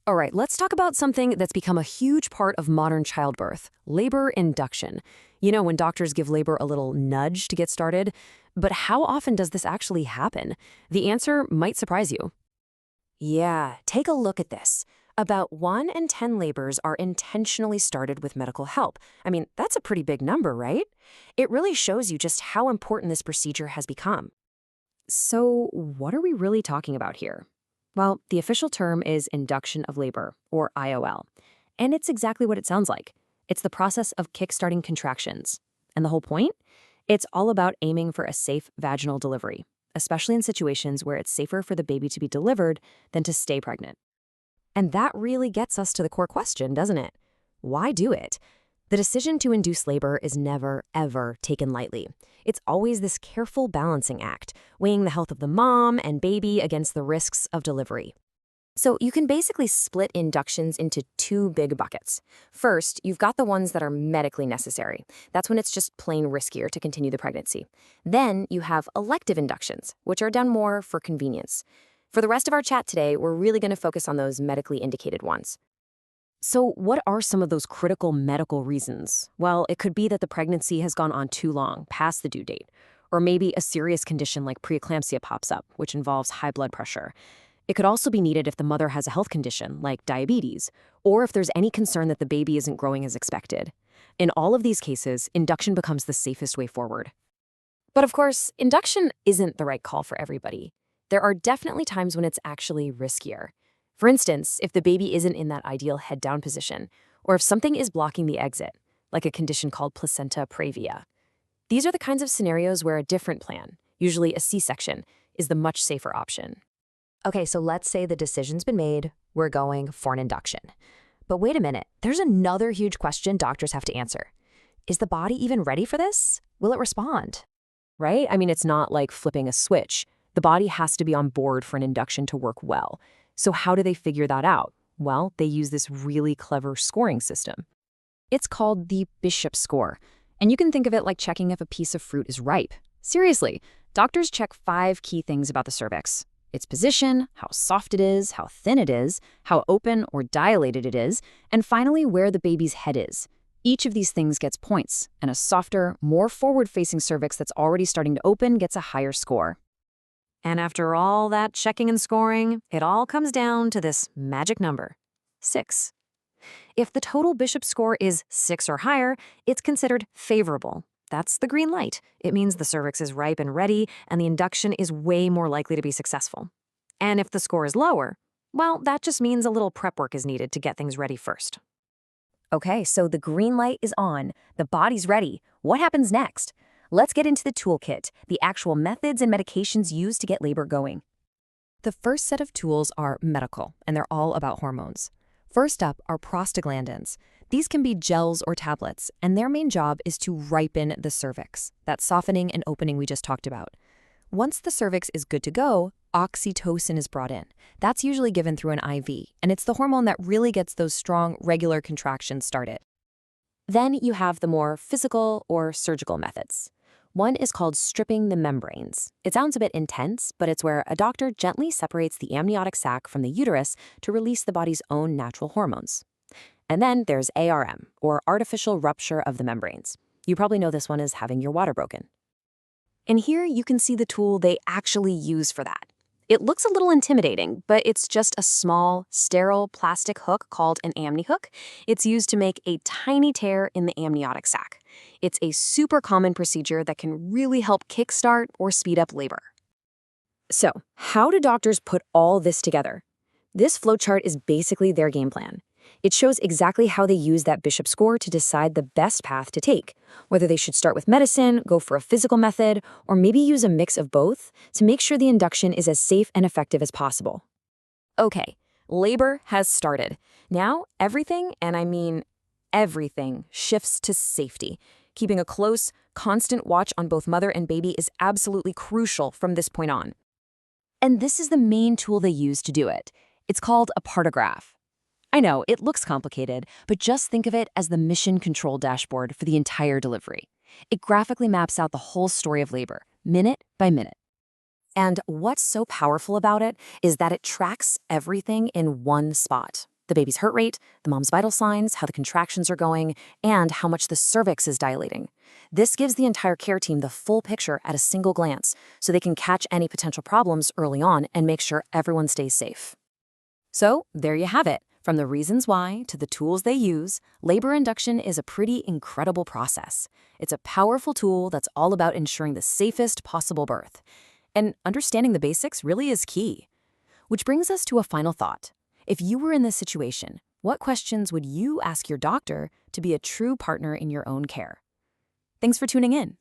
All right, let's talk about something that's become a huge part of modern childbirth, labor induction. You know, when doctors give labor a little nudge to get started. But how often does this actually happen? The answer might surprise you. Yeah, take a look at this. About 1 in 10 labors are intentionally started with medical help. I mean, that's a pretty big number, right? It really shows you just how important this procedure has become. So, what are we really talking about here? Well, the official term is induction of labor, or IOL. And it's exactly what it sounds like. It's the process of kickstarting contractions. And the whole point? It's all about aiming for a safe vaginal delivery, especially in situations where it's safer for the baby to be delivered than to stay pregnant. And that really gets us to the core question, doesn't it? Why do it? The decision to induce labor is never, ever taken lightly. It's always this careful balancing act, weighing the health of the mom and baby against the risks of delivery. So you can basically split inductions into 2 big buckets. First, you've got the ones that are medically necessary. That's when it's just plain riskier to continue the pregnancy. Then you have elective inductions, which are done more for convenience. For the rest of our chat today, we're really going to focus on those medically indicated ones. So what are some of those critical medical reasons? Well, it could be that the pregnancy has gone on too long, past the due date. Or maybe a serious condition like preeclampsia pops up, which involves high blood pressure. It could also be needed if the mother has a health condition, like diabetes, or if there's any concern that the baby isn't growing as expected. In all of these cases, induction becomes the safest way forward. But of course, induction isn't the right call for everybody. There are definitely times when it's actually riskier. For instance, if the baby isn't in that ideal head-down position, or if something is blocking the exit, like a condition called placenta previa. These are the kinds of scenarios where a different plan, usually a C-section, is the much safer option. Okay, so let's say the decision's been made, we're going for an induction. But wait a minute, there's another huge question doctors have to answer. Is the body even ready for this? Will it respond? Right? I mean, it's not like flipping a switch. The body has to be on board for an induction to work well. So how do they figure that out? Well, they use this really clever scoring system. It's called the Bishop score, and you can think of it like checking if a piece of fruit is ripe. Seriously, doctors check 5 key things about the cervix: its position, how soft it is, how thin it is, how open or dilated it is, and finally where the baby's head is. Each of these things gets points, and a softer, more forward-facing cervix that's already starting to open gets a higher score. And after all that checking and scoring, it all comes down to this magic number, 6. If the total Bishop score is 6 or higher, it's considered favorable. That's the green light. It means the cervix is ripe and ready, and the induction is way more likely to be successful. And if the score is lower, well, that just means a little prep work is needed to get things ready first. Okay, so the green light is on. The body's ready. What happens next? Let's get into the toolkit, the actual methods and medications used to get labor going. The first set of tools are medical, and they're all about hormones. First up are prostaglandins. These can be gels or tablets, and their main job is to ripen the cervix, that softening and opening we just talked about. Once the cervix is good to go, oxytocin is brought in. That's usually given through an IV, and it's the hormone that really gets those strong, regular contractions started. Then you have the more physical or surgical methods. One is called stripping the membranes. It sounds a bit intense, but it's where a doctor gently separates the amniotic sac from the uterus to release the body's own natural hormones. And then there's ARM, or artificial rupture of the membranes. You probably know this one as having your water broken. And here you can see the tool they actually use for that. It looks a little intimidating, but it's just a small, sterile plastic hook called an amni hook. It's used to make a tiny tear in the amniotic sac. It's a super common procedure that can really help kickstart or speed up labor. So, how do doctors put all this together? This flowchart is basically their game plan. It shows exactly how they use that Bishop score to decide the best path to take, whether they should start with medicine, go for a physical method, or maybe use a mix of both to make sure the induction is as safe and effective as possible. Okay, labor has started. Now, everything, and I mean everything, shifts to safety. Keeping a close, constant watch on both mother and baby is absolutely crucial from this point on. And this is the main tool they use to do it. It's called a partograph. I know, it looks complicated, but just think of it as the mission control dashboard for the entire delivery. It graphically maps out the whole story of labor, minute by minute. And what's so powerful about it is that it tracks everything in one spot. the baby's heart rate, the mom's vital signs, how the contractions are going, and how much the cervix is dilating. This gives the entire care team the full picture at a single glance, so they can catch any potential problems early on and make sure everyone stays safe. So, there you have it. From the reasons why to the tools they use, labor induction is a pretty incredible process. It's a powerful tool that's all about ensuring the safest possible birth. And understanding the basics really is key. Which brings us to a final thought. If you were in this situation, what questions would you ask your doctor to be a true partner in your own care? Thanks for tuning in.